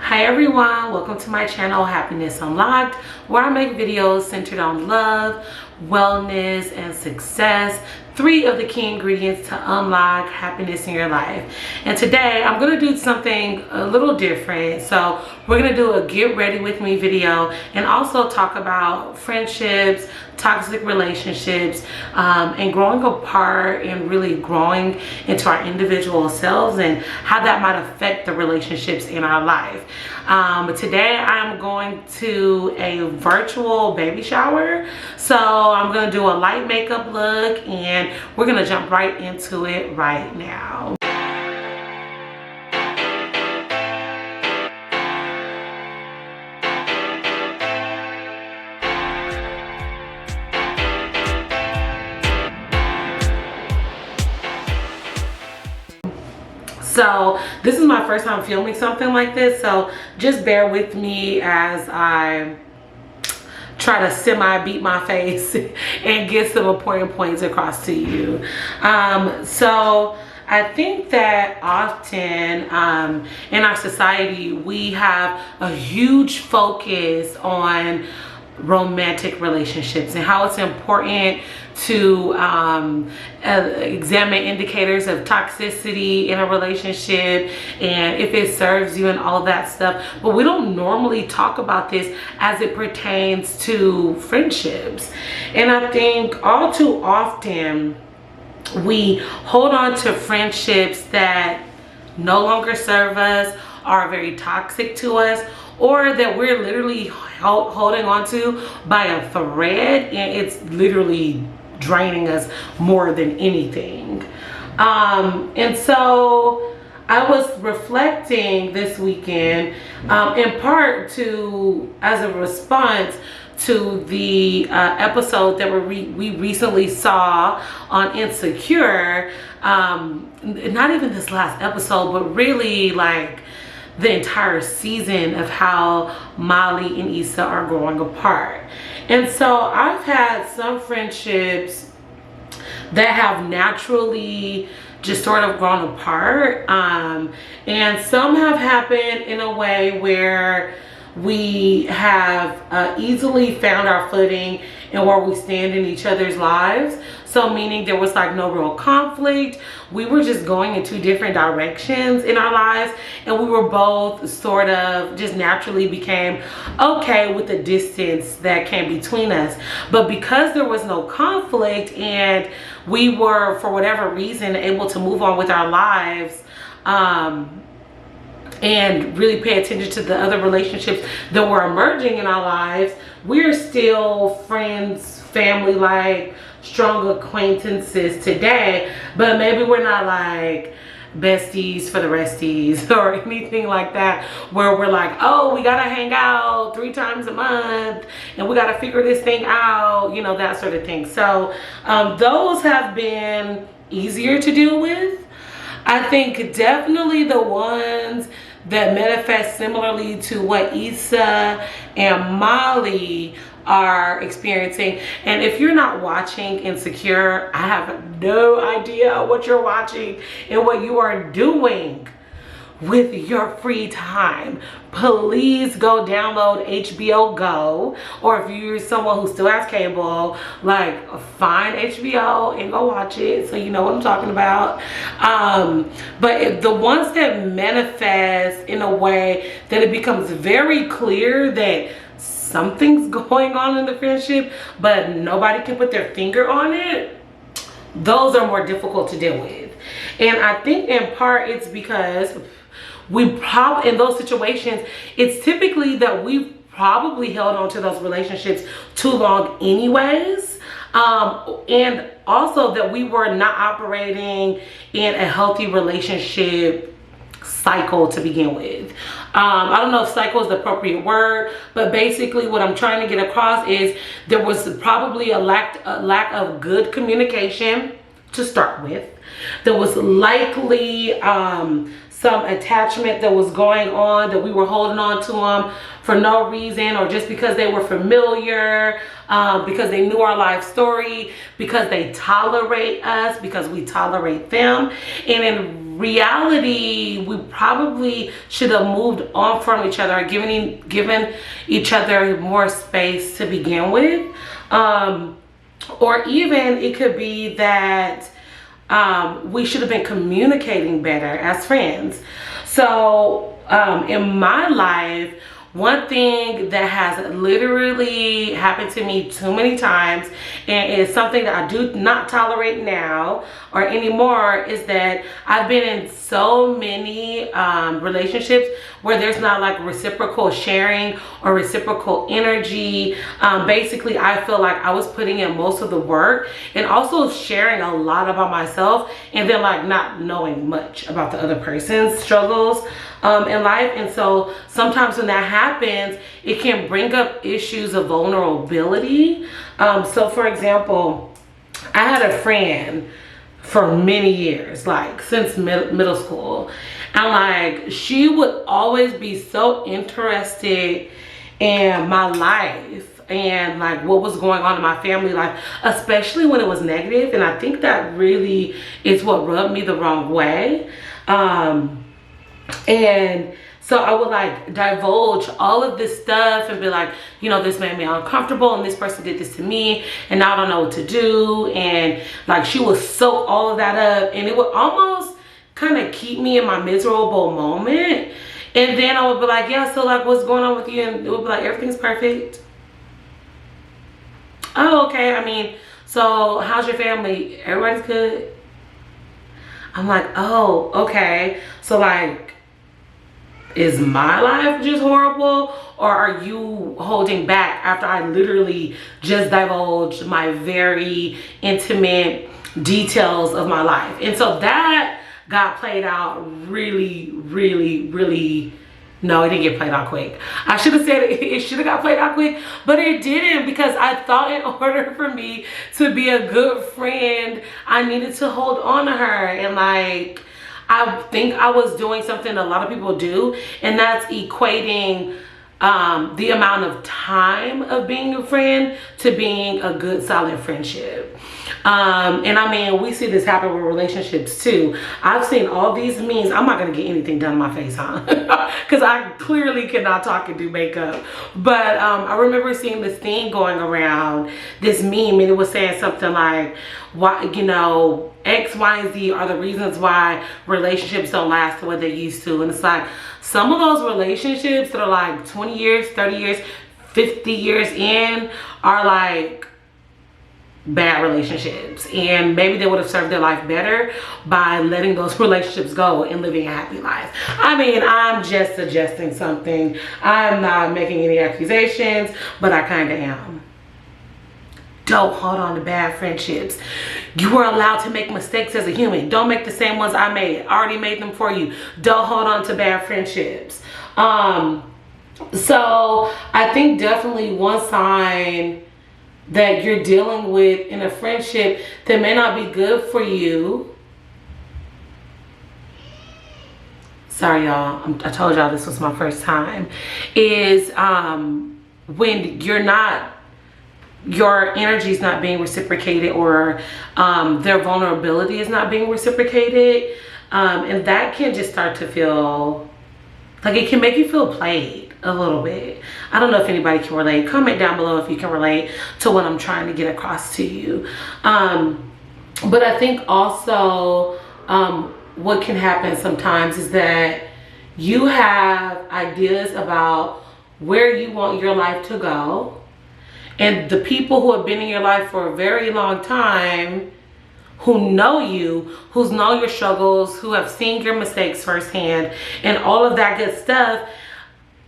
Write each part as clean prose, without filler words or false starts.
Hi everyone, welcome to my channel Happiness Unlocked, where I make videos centered on love, wellness, and success. 3 of the key ingredients to unlock happiness in your life. And today I'm going to do something a little different. So we're going to do a get ready with me video and also talk about friendships, toxic relationships, and growing apart and really growing into our individual selves and how that might affect the relationships in our life. Today I'm going to a virtual baby shower. So I'm going to do a light makeup look and we're going to jump right into it right now. So this is my first time filming something like this, so just bear with me as I try to semi-beat my face and get some important points across to you. So I think that often in our society we have a huge focus on romantic relationships and how it's important to examine indicators of toxicity in a relationship and if it serves you and all of that stuff. But we don't normally talk about this as it pertains to friendships. And I think all too often we hold on to friendships that no longer serve us, are very toxic to us, or that we're literally holding on to by a thread and it's literally draining us more than anything. And so I was reflecting this weekend in part as a response to the episode that we recently saw on Insecure. Not even this last episode, but really like the entire season of how Molly and Issa are growing apart. And so I've had some friendships that have naturally just sort of grown apart, and some have happened in a way where we have easily found our footing and where we stand in each other's lives. So meaning there was like no real conflict. We were just going in 2 different directions in our lives, and we were both sort of just naturally became okay with the distance that came between us. But because there was no conflict and we were, for whatever reason, able to move on with our lives, and really pay attention to the other relationships that were emerging in our lives, we're still friends, family, like strong acquaintances today, but maybe we're not like besties for the resties or anything like that, where we're like, oh, we gotta hang out 3 times a month and we gotta figure this thing out, you know, that sort of thing. So those have been easier to deal with. I think definitely the ones that manifest similarly to what Issa and Molly are experiencing. And if you're not watching Insecure, I have no idea what you're watching and what you are doing with your free time. Please go download HBO Go, or if you're someone who still has cable, like find HBO and go watch it so you know what I'm talking about. But if the ones that manifest in a way that it becomes very clear that something's going on in the friendship but nobody can put their finger on it, those are more difficult to deal with. And I think in part it's because in those situations, it's typically that we've probably held on to those relationships too long anyways, and also that we were not operating in a healthy relationship cycle to begin with. I don't know if cycle is the appropriate word, but basically what I'm trying to get across is there was probably a lack of good communication to start with. There was likely some attachment that was going on, that we were holding on to them for no reason, or just because they were familiar, because they knew our life story, because they tolerate us, because we tolerate them. And in reality, we probably should have moved on from each other, or given each other more space to begin with. Or even it could be that we should have been communicating better as friends. So in my life, one thing that has literally happened to me too many times, and is something that I do not tolerate now or anymore, is that I've been in so many relationships where there's not like reciprocal sharing or reciprocal energy. Basically, I feel like I was putting in most of the work and also sharing a lot about myself, and then like not knowing much about the other person's struggles in life. And so sometimes when that happens, it can bring up issues of vulnerability. So for example, I had a friend for many years, like since middle school, and like she would always be so interested in my life and like what was going on in my family life, especially when it was negative. And I think that really is what rubbed me the wrong way. And so I would like divulge all of this stuff and be like, you know, this made me uncomfortable, and this person did this to me, and now I don't know what to do. And like she would soak all of that up, and it would almost kind of keep me in my miserable moment. And then I would be like, yeah, so like what's going on with you? And it would be like, everything's perfect. Oh, okay. I mean, so how's your family? Everybody's good? I'm like, oh, okay. So like, is my life just horrible, or are you holding back after I literally just divulged my very intimate details of my life? And so that got played out really, no, it didn't get played out quick. I should have said it should have got played out quick, but it didn't, because I thought in order for me to be a good friend, I needed to hold on to her. And like, I think I was doing something a lot of people do, and that's equating the amount of time of being a friend to being a good solid friendship. And I mean, we see this happen with relationships too. I've seen all these memes. I'm not gonna get anything done on my face, huh? Because I clearly cannot talk and do makeup. But I remember seeing this thing going around, this meme, and it was saying something like, why, you know, X, Y, and Z are the reasons why relationships don't last the way they used to. And it's like, some of those relationships that are like 20 years, 30 years, 50 years in are like bad relationships, and maybe they would have served their life better by letting those relationships go and living a happy life. I mean, I'm just suggesting something. I'm not making any accusations, but I kind of am. Don't hold on to bad friendships. You are allowed to make mistakes as a human. Don't make the same ones I made. I already made them for you. Don't hold on to bad friendships. So I think definitely one sign that you're dealing with in a friendship that may not be good for you. Sorry, y'all. I told y'all this was my first time. Is when your energy is not being reciprocated, or their vulnerability is not being reciprocated. And that can just start to feel like, it can make you feel played a little bit. I don't know if anybody can relate. Comment down below if you can relate to what I'm trying to get across to you. But I think also what can happen sometimes is that you have ideas about where you want your life to go, and the people who have been in your life for a very long time, who know you, who know your struggles, who have seen your mistakes firsthand and all of that good stuff,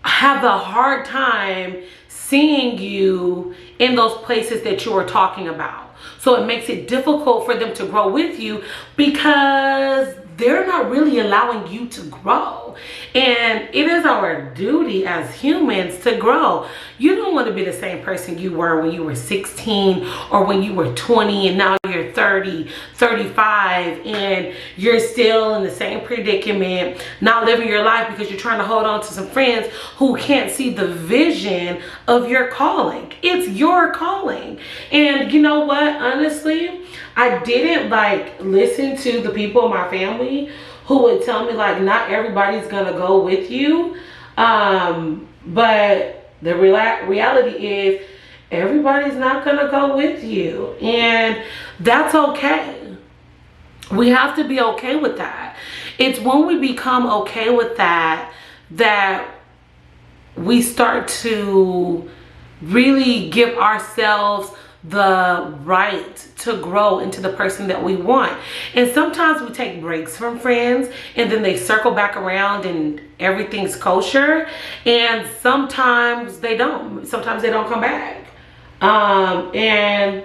have a hard time seeing you in those places that you are talking about. So it makes it difficult for them to grow with you, because they're not really allowing you to grow. And it is our duty as humans to grow. You don't want to be the same person you were when you were 16 or when you were 20, and now you're 30, 35, and you're still in the same predicament, not living your life because you're trying to hold on to some friends who can't see the vision of your calling. It's your calling. And you know what? Honestly, I didn't like listen to the people in my family who would tell me like, not everybody's gonna go with you. But the reality is everybody's not gonna go with you, and that's okay. We have to be okay with that. It's when we become okay with that we start to really give ourselves the right to grow into the person that we want. And sometimes we take breaks from friends and then they circle back around and everything's kosher, and sometimes they don't come back, and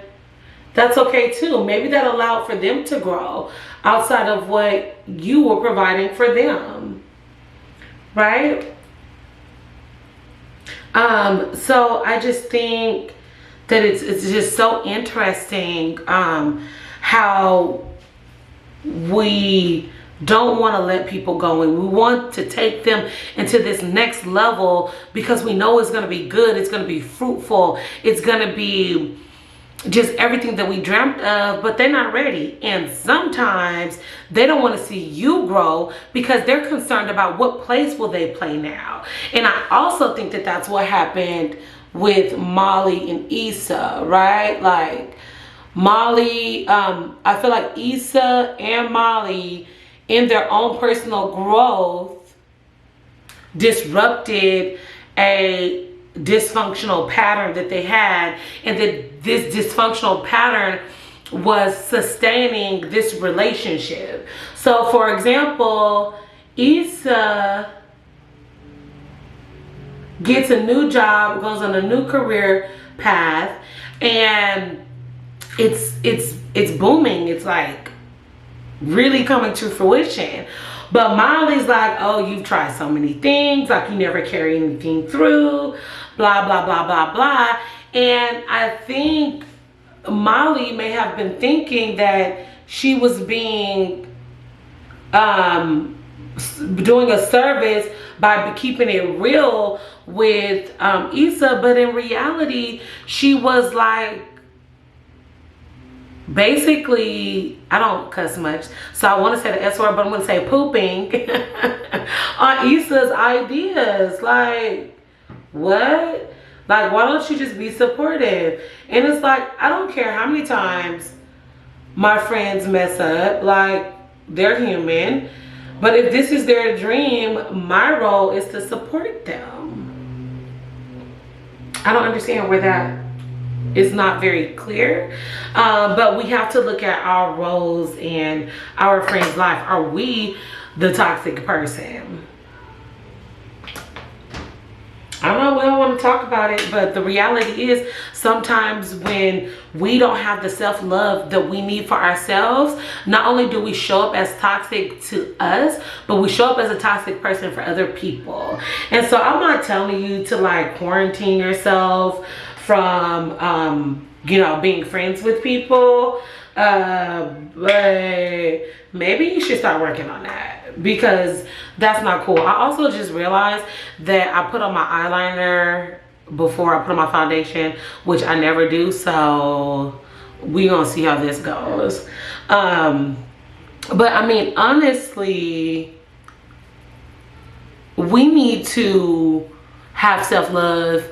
that's okay too. Maybe that allowed for them to grow outside of what you were providing for them, right? So I just think that it's just so interesting how we don't want to let people go, and we want to take them into this next level because we know it's going to be good, it's going to be fruitful, it's going to be just everything that we dreamt of, but they're not ready. And sometimes they don't want to see you grow because they're concerned about what place will they play now. And I also think that that's what happened with Molly and Issa, right? Like Molly, I feel like Issa and Molly in their own personal growth disrupted a dysfunctional pattern that they had, and that this dysfunctional pattern was sustaining this relationship. So for example, Issa gets a new job, goes on a new career path, and it's booming. It's like really coming to fruition. But Molly's like, oh, you've tried so many things, like you never carry anything through, blah, blah, blah, blah, blah. And I think Molly may have been thinking that she was being, doing a service by keeping it real with Issa, but in reality, she was like, basically, I don't cuss much, so I want to say the S word, but I'm going to say pooping on Issa's ideas. Like, what? Like, why don't you just be supportive? And it's like, I don't care how many times my friends mess up. Like, they're human. But if this is their dream, my role is to support them. I don't understand where that is not very clear, but we have to look at our roles in our friend's life. Are we the toxic person? I don't know, we don't want to talk about it, but the reality is sometimes when we don't have the self-love that we need for ourselves, not only do we show up as toxic to us, but we show up as a toxic person for other people. And so I'm not telling you to like quarantine yourself from you know, being friends with people, but maybe you should start working on that, because that's not cool. I also just realized that I put on my eyeliner before I put on my foundation, which I never do, so we gonna see how this goes. But I mean, honestly, we need to have self-love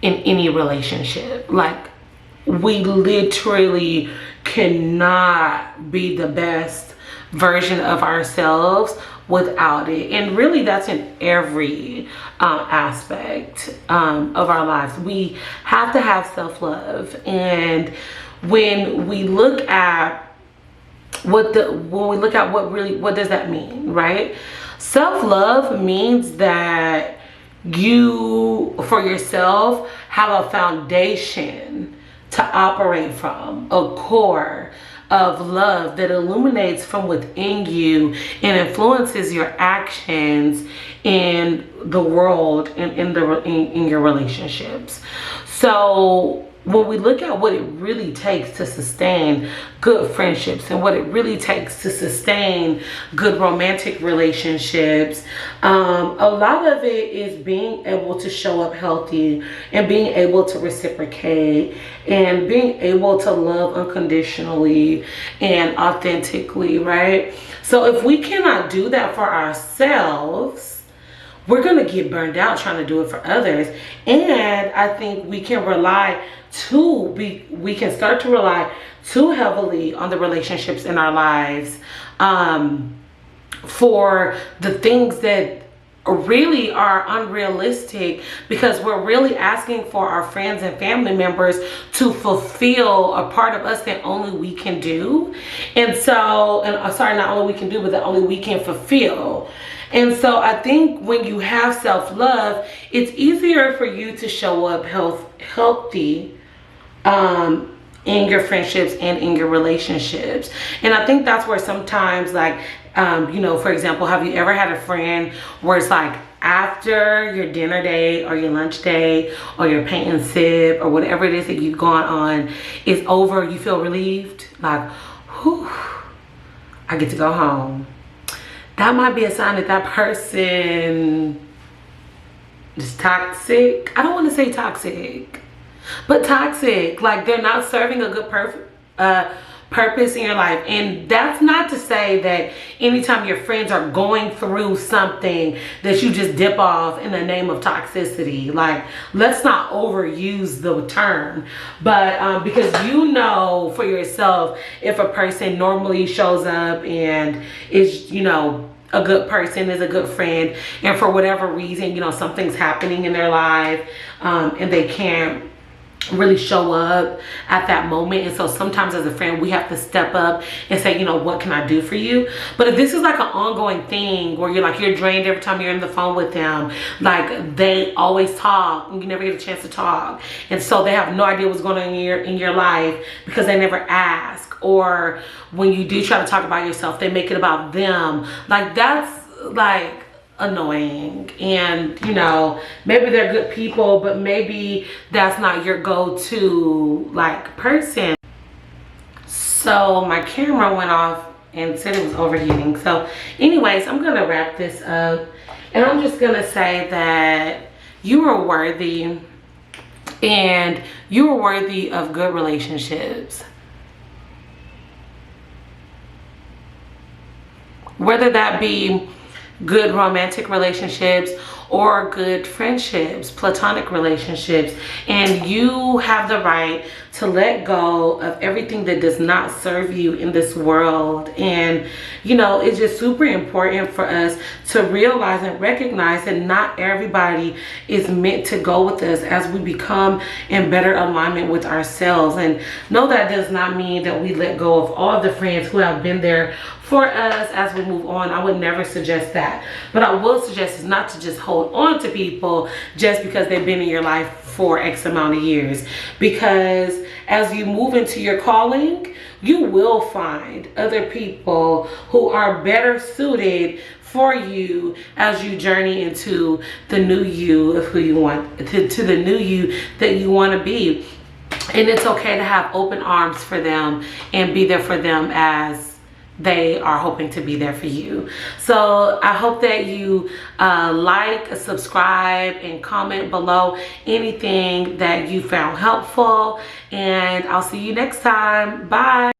in any relationship. Like, we literally cannot be the best version of ourselves without it. And really, that's in every aspect of our lives. We have to have self-love. And when we look at what does that mean, right? Self-love means that you, for yourself, have a foundation to operate from, a core of love that illuminates from within you and influences your actions in the world and in your relationships. So when we look at what it really takes to sustain good friendships and what it really takes to sustain good romantic relationships, a lot of it is being able to show up healthy and being able to reciprocate and being able to love unconditionally and authentically, right? So if we cannot do that for ourselves, we're going to get burned out trying to do it for others. And I think we can we can start to rely too heavily on the relationships in our lives for the things that really are unrealistic, because we're really asking for our friends and family members to fulfill a part of us that only we can do. And so, sorry, not only we can do, but that only we can fulfill. And so I think when you have self-love, it's easier for you to show up healthy in your friendships and in your relationships. And I think that's where sometimes, like, you know, for example, have you ever had a friend where it's like after your dinner date or your lunch date or your paint and sip or whatever it is that you've gone on is over, you feel relieved? Like, whew, I get to go home. That might be a sign that that person is toxic. I don't want to say toxic, but toxic. Like, they're not serving a good purpose in your life. And that's not to say that anytime your friends are going through something that you just dip off in the name of toxicity. Like, let's not overuse the term, but because you know for yourself if a person normally shows up and is, you know, a good person, is a good friend, and for whatever reason, you know, something's happening in their life and they can't really show up at that moment. And so sometimes as a friend, we have to step up and say, you know, what can I do for you? But if this is like an ongoing thing where you're drained every time you're on the phone with them, like they always talk and you never get a chance to talk, and so they have no idea what's going on in your life because they never ask, or when you do try to talk about yourself, they make it about them, like that's like annoying. And you know, maybe they're good people, but maybe that's not your go-to like person. So my camera went off and said it was overheating. So anyways, I'm gonna wrap this up, and I'm just gonna say that you are worthy, and you are worthy of good relationships, whether that be good romantic relationships or good friendships, platonic relationships. And you have the right to let go of everything that does not serve you in this world. And you know, it's just super important for us to realize and recognize that not everybody is meant to go with us as we become in better alignment with ourselves. And no, that does not mean that we let go of all the friends who have been there for us as we move on. I would never suggest that. But I will suggest is not to just hold on to people just because they've been in your life for X amount of years. Because as you move into your calling, you will find other people who are better suited for you as you journey into the new you of who you want, to the new you that you want to be. And it's okay to have open arms for them and be there for them as they are hoping to be there for you. So I hope that you like, subscribe, and comment below anything that you found helpful. And I'll see you next time. Bye.